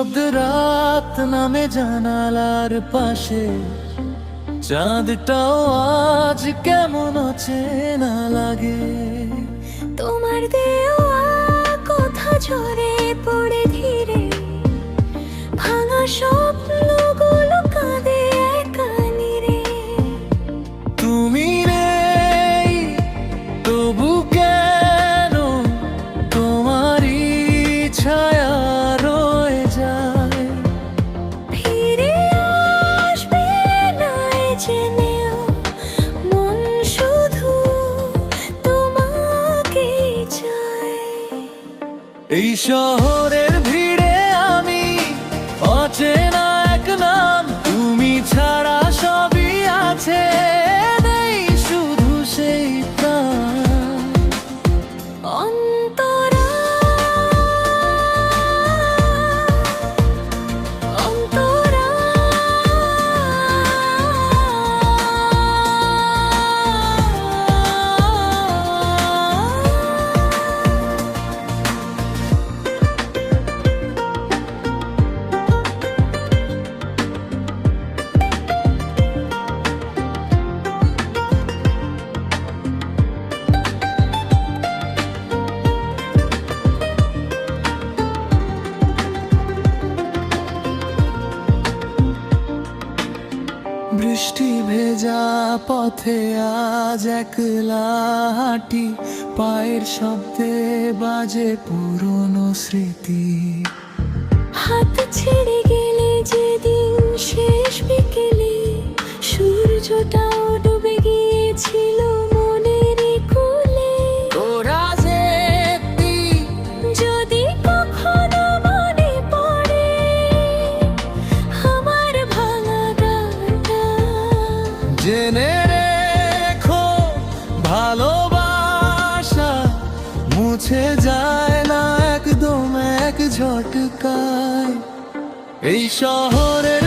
নিঃশব্দ রাত নামে জানালার পাশে, চাঁদটাও আজ কেমন অচেনা লাগে। তোমার দেওয়া কথা ঝরে পড়ে ধীরে, ভাঙা স্বপ্নগুলো কাঁদে একা নীরে। তুমি নেই তবু কেন তোমারই ছায়া রয়ে যায়। ফিরে আসবে না এ জেনেও, মন শুধু তোমাকেই চায়। এই শহরের ভিড়ে আমি অচেনা এক নাম, তুমি ছাড়া সবই আছে, নেই শুধু সেই প্রাণ। অন্তরা, অন্তরা, বৃষ্টি ভেজা পথে আজ একলা হাঁটি, পায়ের শব্দে বাজে পুরনো স্মৃতি। হাত ছেড়ে গেলে যেদিন শেষ বিকেলে, সূর্যটাও ডুবে গিয়েছিল মনের কোলে। তোরা যেতি যদি কখনো মনে পড়ে আমার ভাঙা গানটা, জেনে রেখো ভালোবাসা মুছে যায় না একদম এক ঝটকায়। এই শহরে